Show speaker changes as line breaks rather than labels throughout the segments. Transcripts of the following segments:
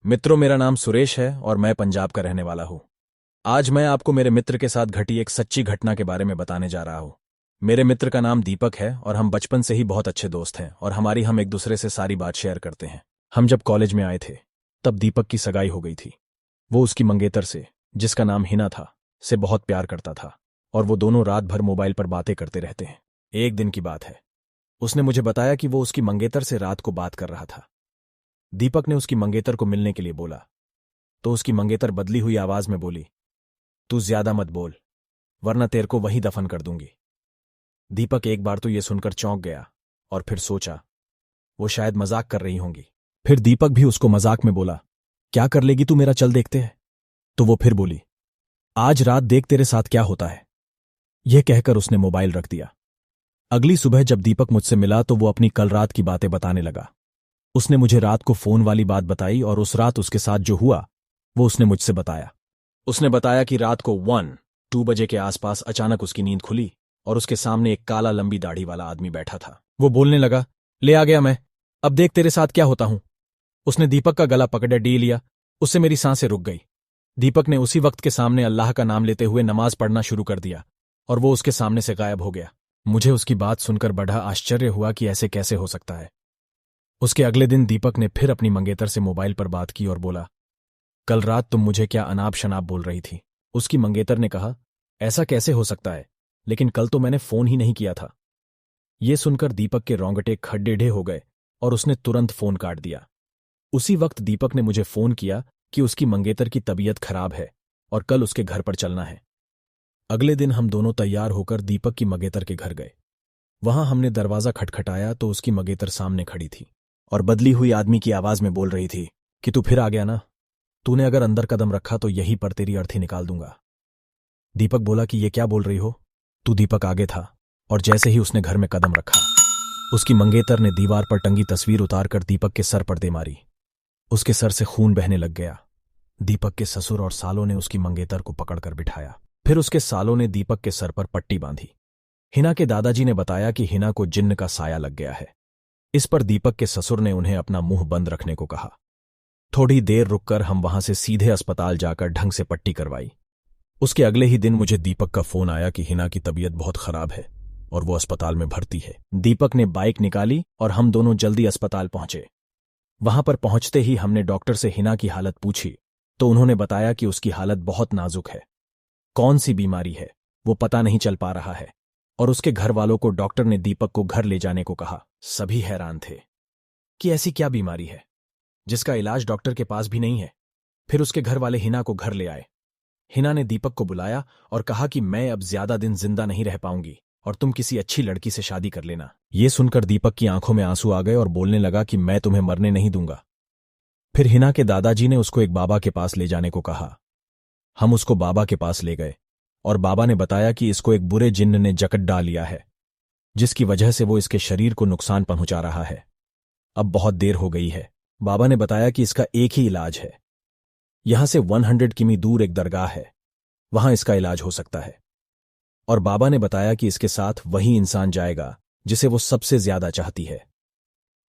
मित्रों, मेरा नाम सुरेश है और मैं पंजाब का रहने वाला हूँ। आज मैं आपको मेरे मित्र के साथ घटी एक सच्ची घटना के बारे में बताने जा रहा हूँ। मेरे मित्र का नाम दीपक है और हम बचपन से ही बहुत अच्छे दोस्त हैं और हम एक दूसरे से सारी बात शेयर करते हैं। हम जब कॉलेज में आए थे तब दीपक की सगाई हो गई थी। वो उसकी मंगेतर से, जिसका नाम हिना था, से बहुत प्यार करता था और वो दोनों रात भर मोबाइल पर बातें करते रहते हैं। एक दिन की बात है, उसने मुझे बताया कि वो उसकी मंगेतर से रात को बात कर रहा था। दीपक ने उसकी मंगेतर को मिलने के लिए बोला तो उसकी मंगेतर बदली हुई आवाज में बोली, तू ज्यादा मत बोल वरना तेरे को वहीं दफन कर दूंगी। दीपक एक बार तो ये सुनकर चौंक गया और फिर सोचा वो शायद मजाक कर रही होंगी। फिर दीपक भी उसको मजाक में बोला, क्या कर लेगी तू मेरा, चल देखते हैं। तो वो फिर बोली, आज रात देख तेरे साथ क्या होता है। यह कहकर उसने मोबाइल रख दिया। अगली सुबह जब दीपक मुझसे मिला तो वो अपनी कल रात की बातें बताने लगा। उसने मुझे रात को फोन वाली बात बताई और उस रात उसके साथ जो हुआ वो उसने मुझसे बताया। उसने बताया कि रात को 1-2 बजे के आसपास अचानक उसकी नींद खुली और उसके सामने एक काला लंबी दाढ़ी वाला आदमी बैठा था। वो बोलने लगा, ले आ गया मैं, अब देख तेरे साथ क्या होता हूं। उसने दीपक का गला पकड़े डी लिया। उससे मेरी सांसें रुक गई। दीपक ने उसी वक्त के सामने अल्लाह का नाम लेते हुए नमाज पढ़ना शुरू कर दिया और वो उसके सामने से गायब हो गया। मुझे उसकी बात सुनकर बड़ा आश्चर्य हुआ कि ऐसे कैसे हो सकता है। उसके अगले दिन दीपक ने फिर अपनी मंगेतर से मोबाइल पर बात की और बोला, कल रात तुम मुझे क्या अनाप शनाप बोल रही थी। उसकी मंगेतर ने कहा, ऐसा कैसे हो सकता है, लेकिन कल तो मैंने फोन ही नहीं किया था। ये सुनकर दीपक के रोंगटे खड़ेढे हो गए और उसने तुरंत फोन काट दिया। उसी वक्त दीपक ने मुझे फोन किया कि उसकी मंगेतर की तबीयत खराब है और कल उसके घर पर चलना है। अगले दिन हम दोनों तैयार होकर दीपक की मंगेतर के घर गए। वहां हमने दरवाजा खटखटाया तो उसकी मंगेतर सामने खड़ी थी और बदली हुई आदमी की आवाज में बोल रही थी कि तू फिर आ गया ना, तूने अगर अंदर कदम रखा तो यहीं पर तेरी अर्थी निकाल दूंगा। दीपक बोला कि ये क्या बोल रही हो। तू दीपक आगे था और जैसे ही उसने घर में कदम रखा उसकी मंगेतर ने दीवार पर टंगी तस्वीर उतारकर दीपक के सर पर दे मारी। उसके सर से खून बहने लग गया। दीपक के ससुर और सालों ने उसकी मंगेतर को पकड़कर बिठाया। फिर उसके सालों ने दीपक के सर पर पट्टी बांधी। हिना के दादाजी ने बताया कि हिना को जिन्न का साया लग गया है। इस पर दीपक के ससुर ने उन्हें अपना मुंह बंद रखने को कहा। थोड़ी देर रुककर हम वहां से सीधे अस्पताल जाकर ढंग से पट्टी करवाई। उसके अगले ही दिन मुझे दीपक का फोन आया कि हिना की तबीयत बहुत खराब है और वो अस्पताल में भर्ती है। दीपक ने बाइक निकाली और हम दोनों जल्दी अस्पताल पहुंचे। वहां पर पहुंचते ही हमने डॉक्टर से हिना की हालत पूछी तो उन्होंने बताया कि उसकी हालत बहुत नाजुक है। कौन सी बीमारी है वो पता नहीं चल पा रहा है और उसके घर वालों को डॉक्टर ने दीपक को घर ले जाने को कहा। सभी हैरान थे कि ऐसी क्या बीमारी है जिसका इलाज डॉक्टर के पास भी नहीं है। फिर उसके घर वाले हिना को घर ले आए। हिना ने दीपक को बुलाया और कहा कि मैं अब ज्यादा दिन जिंदा नहीं रह पाऊंगी और तुम किसी अच्छी लड़की से शादी कर लेना। ये सुनकर दीपक की आंखों में आंसू आ गए और बोलने लगा कि मैं तुम्हें मरने नहीं दूंगा। फिर हिना के दादाजी ने उसको एक बाबा के पास ले जाने को कहा। हम उसको बाबा के पास ले गए और बाबा ने बताया कि इसको एक बुरे जिन्न ने जकड़ डाल लिया है जिसकी वजह से वो इसके शरीर को नुकसान पहुंचा रहा है। अब बहुत देर हो गई है। बाबा ने बताया कि इसका एक ही इलाज है। यहां से 100 किमी दूर एक दरगाह है, वहां इसका इलाज हो सकता है। और बाबा ने बताया कि इसके साथ वही इंसान जाएगा जिसे वो सबसे ज्यादा चाहती है।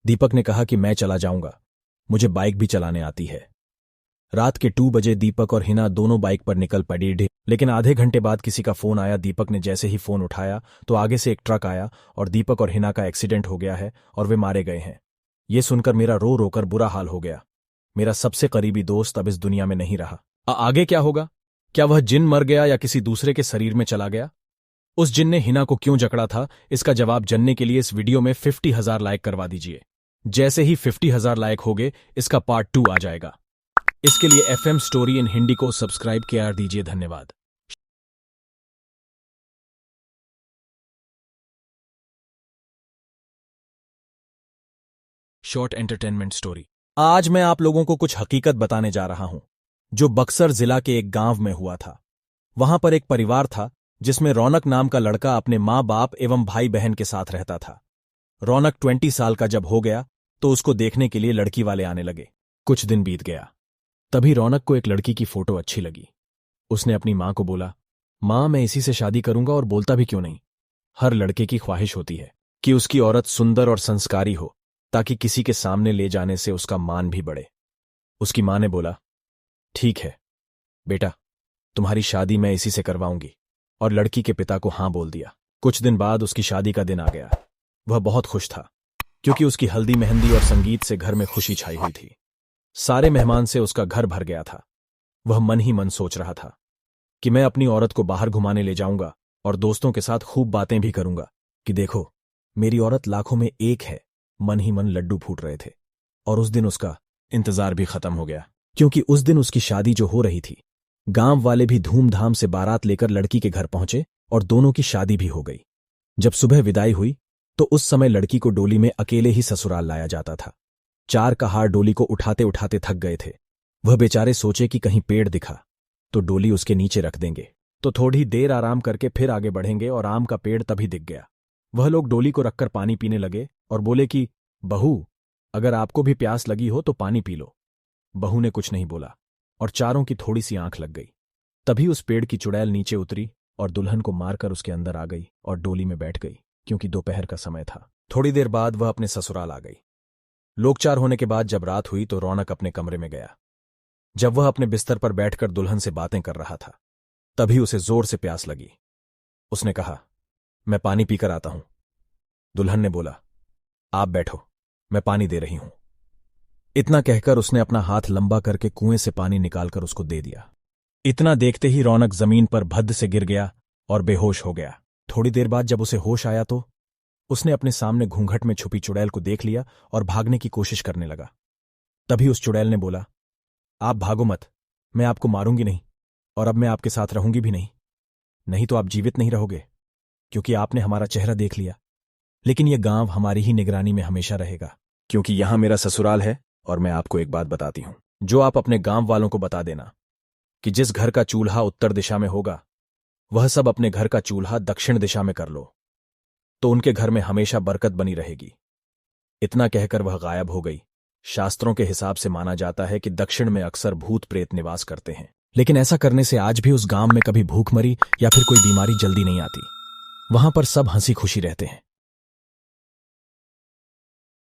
दीपक ने कहा कि मैं चला जाऊंगा, मुझे बाइक भी चलाने आती है। रात के 2 बजे दीपक और हिना दोनों बाइक पर निकल पड़े। लेकिन आधे घंटे बाद किसी का फोन आया। दीपक ने जैसे ही फोन उठाया तो आगे से एक ट्रक आया और दीपक और हिना का एक्सीडेंट हो गया है और वे मारे गए हैं। ये सुनकर मेरा रो रोकर बुरा हाल हो गया। मेरा सबसे करीबी दोस्त अब इस दुनिया में नहीं रहा। आगे क्या होगा? क्या वह जिन मर गया या किसी दूसरे के शरीर में चला गया? उस जिन ने हिना को क्यों जकड़ा था, इसका जवाब जानने के लिए इस वीडियो में 50,000 लाइक करवा दीजिए। जैसे ही 50,000 लाइक हो गए इसका पार्ट 2 आ जाएगा। इसके लिए FM स्टोरी इन हिंदी को सब्सक्राइब कर दीजिए। धन्यवाद। Short entertainment story. आज मैं आप लोगों को कुछ हकीकत बताने जा रहा हूं जो बक्सर जिला के एक गांव में हुआ था। वहां पर एक परिवार था जिसमें रौनक नाम का लड़का अपने मां बाप एवं भाई बहन के साथ रहता था। रौनक 20 साल का जब हो गया तो उसको देखने के लिए लड़की वाले आने लगे। कुछ दिन बीत गया, तभी रौनक को एक लड़की की फोटो अच्छी लगी। उसने अपनी मां को बोला, मां मैं इसी से शादी करूंगा और बोलता भी क्यों नहीं। हर लड़के की ख्वाहिश होती है कि उसकी औरत सुंदर और संस्कारी हो ताकि किसी के सामने ले जाने से उसका मान भी बढ़े। उसकी मां ने बोला, ठीक है बेटा, तुम्हारी शादी मैं इसी से करवाऊंगी। और लड़की के पिता को हां बोल दिया। कुछ दिन बाद उसकी शादी का दिन आ गया। वह बहुत खुश था, क्योंकि उसकी हल्दी मेहंदी और संगीत से घर में खुशी छाई हुई थी। सारे मेहमान से उसका घर भर गया था। वह मन ही मन सोच रहा था कि मैं अपनी औरत को बाहर घुमाने ले जाऊंगा और दोस्तों के साथ खूब बातें भी करूंगा कि देखो, मेरी औरत लाखों में एक है। मन ही मन लड्डू फूट रहे थे। और उस दिन उसका इंतजार भी खत्म हो गया, क्योंकि उस दिन उसकी शादी जो हो रही थी, गांव वाले भी धूमधाम से बारात लेकर लड़की के घर पहुंचे और दोनों की शादी भी हो गई। जब सुबह विदाई हुई तो उस समय लड़की को डोली में अकेले ही ससुराल लाया जाता था। 4 कहार डोली को उठाते उठाते थक गए थे। वह बेचारे सोचे कि कहीं पेड़ दिखा तो डोली उसके नीचे रख देंगे, तो थोड़ी देर आराम करके फिर आगे बढ़ेंगे, और आम का पेड़ तभी दिख गया। वह लोग डोली को रखकर पानी पीने लगे और बोले कि बहू, अगर आपको भी प्यास लगी हो तो पानी पी लो। बहू ने कुछ नहीं बोला और चारों की थोड़ी सी आंख लग गई। तभी उस पेड़ की चुड़ैल नीचे उतरी और दुल्हन को मारकर उसके अंदर आ गई और डोली में बैठ गई, क्योंकि दोपहर का समय था। थोड़ी देर बाद वह अपने ससुराल आ गई। लोकचार होने के बाद जब रात हुई तो रौनक अपने कमरे में गया। जब वह अपने बिस्तर पर बैठकर दुल्हन से बातें कर रहा था, तभी उसे जोर से प्यास लगी। उसने कहा, मैं पानी पीकर आता हूं। दुल्हन ने बोला, आप बैठो, मैं पानी दे रही हूं। इतना कहकर उसने अपना हाथ लंबा करके कुएं से पानी निकालकर उसको दे दिया। इतना देखते ही रौनक जमीन पर भद्द से गिर गया और बेहोश हो गया। थोड़ी देर बाद जब उसे होश आया तो उसने अपने सामने घूंघट में छुपी चुड़ैल को देख लिया और भागने की कोशिश करने लगा। तभी उस चुड़ैल ने बोला, आप भागो मत, मैं आपको मारूंगी नहीं, और अब मैं आपके साथ रहूंगी भी नहीं। नहीं तो आप जीवित नहीं रहोगे, क्योंकि आपने हमारा चेहरा देख लिया। लेकिन यह गांव हमारी ही निगरानी में हमेशा रहेगा, क्योंकि यहां मेरा ससुराल है। और मैं आपको एक बात बताती हूं, जो आप अपने गांव वालों को बता देना कि जिस घर का चूल्हा उत्तर दिशा में होगा, वह सब अपने घर का चूल्हा दक्षिण दिशा में कर लो, तो उनके घर में हमेशा बरकत बनी रहेगी। इतना कहकर वह गायब हो गई। शास्त्रों के हिसाब से माना जाता है कि दक्षिण में अक्सर भूत प्रेत निवास करते हैं, लेकिन ऐसा करने से आज भी उस गांव में कभी भूखमरी या फिर कोई बीमारी जल्दी नहीं आती। वहां पर सब हंसी खुशी रहते हैं।